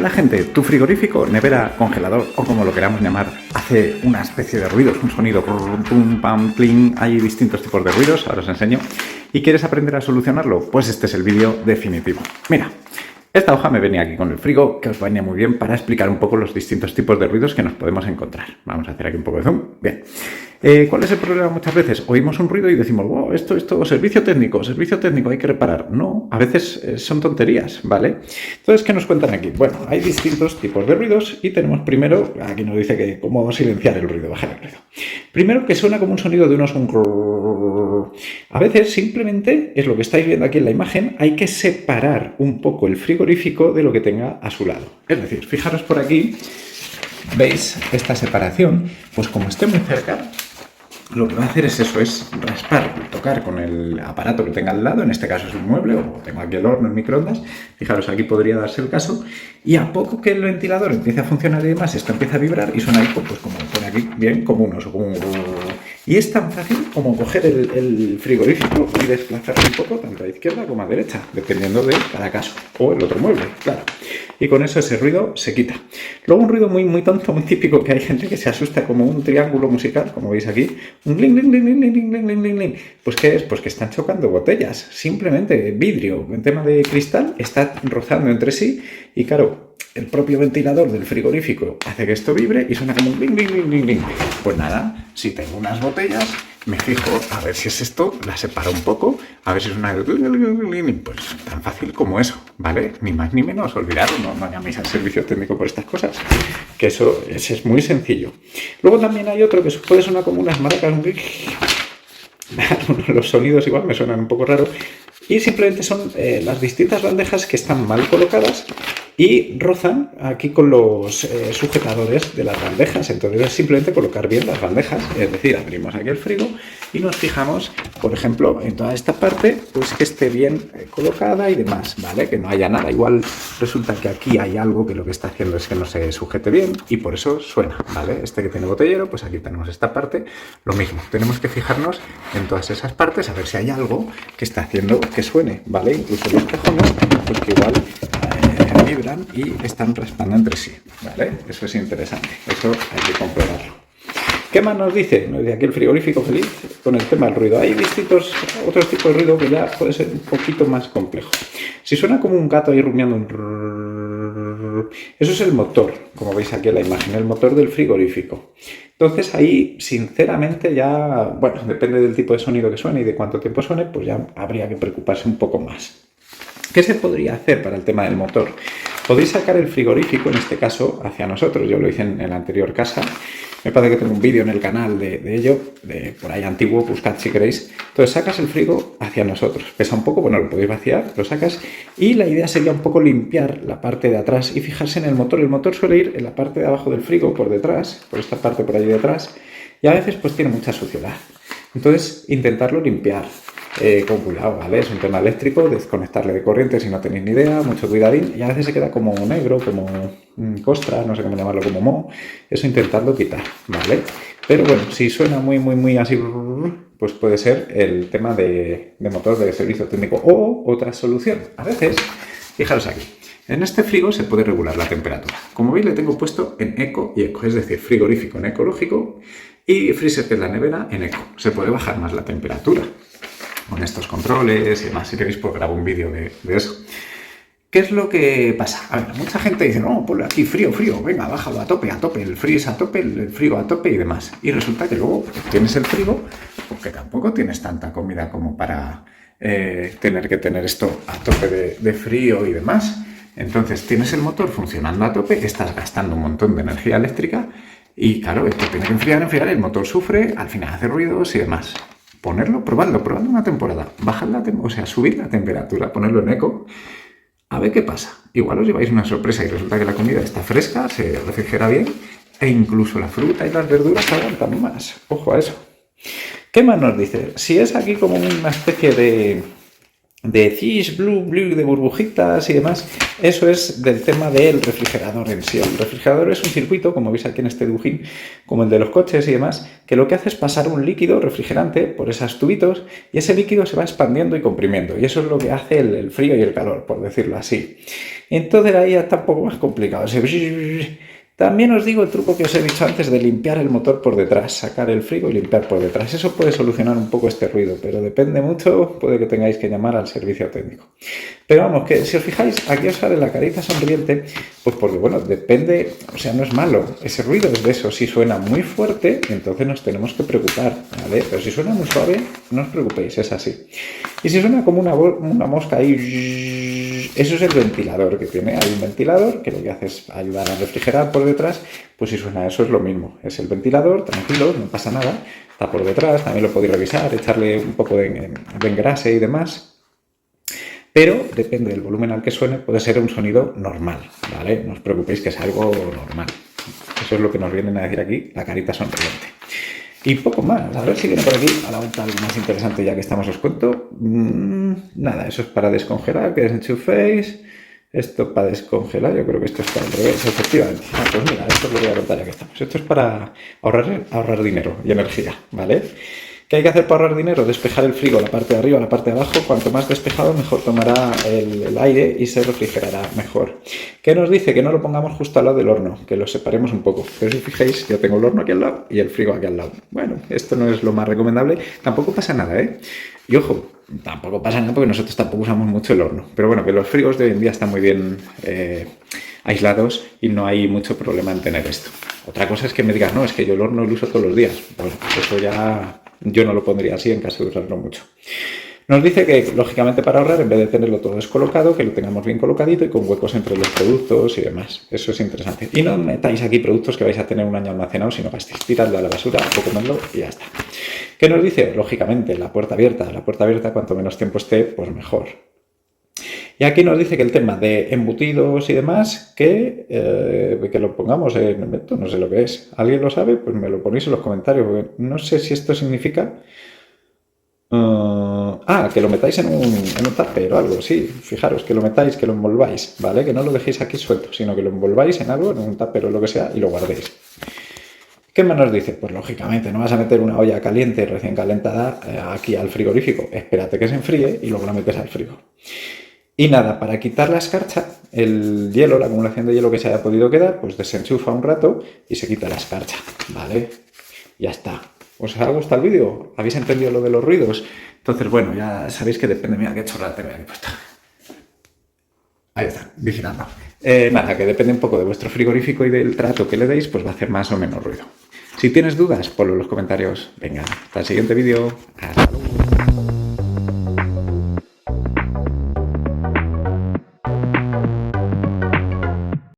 la gente, tu frigorífico, nevera, congelador o como lo queramos llamar, hace una especie de ruidos, un sonido pum, pam, pling, hay distintos tipos de ruidos, ahora os enseño. ¿Y quieres aprender a solucionarlo? Pues este es el vídeo definitivo. Mira, esta hoja me venía aquí con el frigo, que os venía muy bien para explicar un poco los distintos tipos de ruidos que nos podemos encontrar. Vamos a hacer aquí un poco de zoom. Bien. ¿Cuál es el problema muchas veces? Oímos un ruido y decimos, wow, esto, servicio técnico, hay que reparar. No, a veces son tonterías, ¿vale? Entonces, ¿qué nos cuentan aquí? Bueno, hay distintos tipos de ruidos y tenemos primero, aquí nos dice que cómo silenciar el ruido, bajar el ruido. Primero, que suena como un sonido de unos... A veces simplemente, es lo que estáis viendo aquí en la imagen, hay que separar un poco el frigorífico de lo que tenga a su lado. Es decir, fijaros por aquí, ¿veis esta separación? Pues como esté muy cerca, lo que va a hacer es eso, es raspar, tocar con el aparato que tenga al lado, en este caso es un mueble, o tengo aquí el horno, el microondas, fijaros, aquí podría darse el caso, y a poco que el ventilador empiece a funcionar y demás, esto empieza a vibrar y suena ahí, pues como pone aquí, bien, como un oso, como un... Y es tan fácil como coger el frigorífico y desplazarlo un poco, tanto a izquierda como a derecha, dependiendo de cada caso, o el otro mueble, claro. Y con eso ese ruido se quita. Luego un ruido muy tonto, muy típico, que hay gente que se asusta como un triángulo musical, como veis aquí, un gling, gling, gling, gling, gling, gling, gling, gling. Pues ¿qué es? Pues que están chocando botellas, simplemente vidrio, en tema de cristal, está rozando entre sí y claro, el propio ventilador del frigorífico hace que esto vibre y suena como un gling, gling, gling, gling, gling. Pues nada, si tengo unas botellas, me fijo a ver si es esto, la separo un poco, a ver si es una... Pues tan fácil como eso, ¿vale? Ni más ni menos, olvidaros, no llaméis al servicio técnico por estas cosas, que eso es muy sencillo. Luego también hay otro que puede sonar como unas maracas, los sonidos igual me suenan un poco raros, y simplemente son las distintas bandejas que están mal colocadas y rozan aquí con los sujetadores de las bandejas. Entonces es simplemente colocar bien las bandejas, es decir, abrimos aquí el frigo y nos fijamos, por ejemplo, en toda esta parte, pues que esté bien colocada y demás, ¿vale? Que no haya nada. Igual resulta que aquí hay algo que lo que está haciendo es que no se sujete bien y por eso suena, ¿vale? Este que tiene botellero, pues aquí tenemos esta parte, lo mismo. Tenemos que fijarnos en todas esas partes a ver si hay algo que está haciendo que suene, ¿vale? Incluso los cajones, pues que igual vibran y están raspando entre sí, ¿vale? Eso es interesante, eso hay que comprobarlo. ¿Qué más nos dice? Nos dice aquí el frigorífico feliz con el tema del ruido. Hay otros tipos de ruido que ya puede ser un poquito más complejo. Si suena como un gato ahí rumiando eso es el motor, como veis aquí en la imagen, el motor del frigorífico. Entonces ahí, sinceramente, ya, bueno, depende del tipo de sonido que suene y de cuánto tiempo suene, pues ya habría que preocuparse un poco más. ¿Qué se podría hacer para el tema del motor? Podéis sacar el frigorífico, en este caso, hacia nosotros. Yo lo hice en la anterior casa. Me parece que tengo un vídeo en el canal de ello, por ahí antiguo, buscad si queréis. Entonces sacas el frigo hacia nosotros. Pesa un poco, bueno, lo podéis vaciar, lo sacas. Y la idea sería un poco limpiar la parte de atrás y fijarse en el motor. El motor suele ir en la parte de abajo del frigo, por detrás, por esta parte por ahí detrás. Y a veces pues tiene mucha suciedad. Entonces intentarlo limpiar. Con cuidado, ¿vale? Es un tema eléctrico, desconectarle de corriente si no tenéis ni idea, mucho cuidadín, y a veces se queda como negro, como costra, no sé cómo llamarlo, como moho, eso intentadlo quitar, ¿vale? Pero bueno, si suena muy así, pues puede ser el tema de motor de servicio técnico o otra solución. A veces, fijaros aquí, en este frigo se puede regular la temperatura. Como veis le tengo puesto en eco y eco, es decir, frigorífico en ecológico y freezer, que es la nevera, en eco. Se puede bajar más la temperatura con estos controles y demás. Si queréis, pues grabo un vídeo de eso. ¿Qué es lo que pasa? A ver, mucha gente dice, no, ponle aquí frío, venga, bájalo a tope, el freeze a tope, el frigo a tope y demás. Y resulta que luego tienes el frigo, porque tampoco tienes tanta comida como para tener que tener esto a tope de frío y demás. Entonces tienes el motor funcionando a tope, estás gastando un montón de energía eléctrica y claro, esto tiene que enfriar, el motor sufre, al final hace ruidos y demás. Ponerlo, probadlo una temporada, subir la temperatura, ponerlo en eco, a ver qué pasa. Igual os lleváis una sorpresa y resulta que la comida está fresca, se refrigera bien e incluso la fruta y las verduras aguantan más. Ojo a eso. ¿Qué más nos dice? Si es aquí como una especie de Fish, Blue, de burbujitas y demás, eso es del tema del refrigerador en sí. El refrigerador es un circuito, como veis aquí en este dibujín, como el de los coches y demás, que lo que hace es pasar un líquido refrigerante por esos tubitos y ese líquido se va expandiendo y comprimiendo. Y eso es lo que hace el frío y el calor, por decirlo así. Entonces ahí ya está un poco más complicado. También os digo el truco que os he dicho antes de limpiar el motor por detrás, sacar el frigo y limpiar por detrás. Eso puede solucionar un poco este ruido, pero depende mucho, puede que tengáis que llamar al servicio técnico. Pero vamos, que si os fijáis, aquí os sale la carita sonriente, pues porque bueno, depende, o sea, no es malo. Ese ruido es de eso. Si suena muy fuerte, entonces nos tenemos que preocupar, ¿vale? Pero si suena muy suave, no os preocupéis, es así. Y si suena como una mosca ahí, eso es el ventilador que tiene. Hay un ventilador que lo que hace es ayudar a refrigerar por detrás. Pues si suena eso es lo mismo. Es el ventilador, tranquilo, no pasa nada. Está por detrás, también lo podéis revisar, echarle un poco de engrase y demás. Pero depende del volumen al que suene, puede ser un sonido normal, ¿vale? No os preocupéis que es algo normal. Eso es lo que nos vienen a decir aquí, la carita sonriente. Y poco más, a ver si viene por aquí a la vuelta algo más interesante ya que estamos, os cuento. Nada, eso es para descongelar, que es enchuféis. Esto para descongelar, yo creo que esto está al revés, efectivamente. Pues mira, esto os lo voy a contar ya que estamos. Esto es para ahorrar dinero y energía, ¿vale? ¿Qué hay que hacer para ahorrar dinero? Despejar el frigo, la parte de arriba, la parte de abajo. Cuanto más despejado, mejor tomará el aire y se refrigerará mejor. ¿Qué nos dice? Que no lo pongamos justo al lado del horno, que lo separemos un poco. Pero si fijéis, yo tengo el horno aquí al lado y el frigo aquí al lado. Bueno, esto no es lo más recomendable. Tampoco pasa nada, ¿eh? Y ojo, tampoco pasa nada porque nosotros tampoco usamos mucho el horno. Pero bueno, que los frigos de hoy en día están muy bien aislados y no hay mucho problema en tener esto. Otra cosa es que me digas, no, es que yo el horno lo uso todos los días. Bueno, eso ya yo no lo pondría así en caso de usarlo mucho. Nos dice que, lógicamente, para ahorrar, en vez de tenerlo todo descolocado, que lo tengamos bien colocadito y con huecos entre los productos y demás. Eso es interesante. Y no metáis aquí productos que vais a tener un año almacenados, sino gastéis, tiradlo a la basura o comerlo y ya está. ¿Qué nos dice? Lógicamente, la puerta abierta. La puerta abierta, cuanto menos tiempo esté, pues mejor. Y aquí nos dice que el tema de embutidos y demás, que lo pongamos en esto, no sé lo que es. ¿Alguien lo sabe? Pues me lo ponéis en los comentarios, porque no sé si esto significa... que lo metáis en un tupper o algo, sí, fijaros, que lo metáis, que lo envolváis, ¿vale? Que no lo dejéis aquí suelto, sino que lo envolváis en algo, en un tupper o lo que sea, y lo guardéis. ¿Qué más nos dice? Pues lógicamente no vas a meter una olla caliente, recién calentada, aquí al frigorífico. Espérate que se enfríe y luego la metes al frigo. Y nada, para quitar la escarcha, el hielo, la acumulación de hielo que se haya podido quedar, pues desenchufa un rato y se quita la escarcha, ¿vale? Ya está. ¿Os ha gustado el vídeo? ¿Habéis entendido lo de los ruidos? Entonces, bueno, ya sabéis que depende. Mira qué chorrada tengo aquí puesta. Ahí está, vigilando. Nada, que depende un poco de vuestro frigorífico y del trato que le deis, pues va a hacer más o menos ruido. Si tienes dudas, ponlo en los comentarios. Venga, hasta el siguiente vídeo. Hasta luego.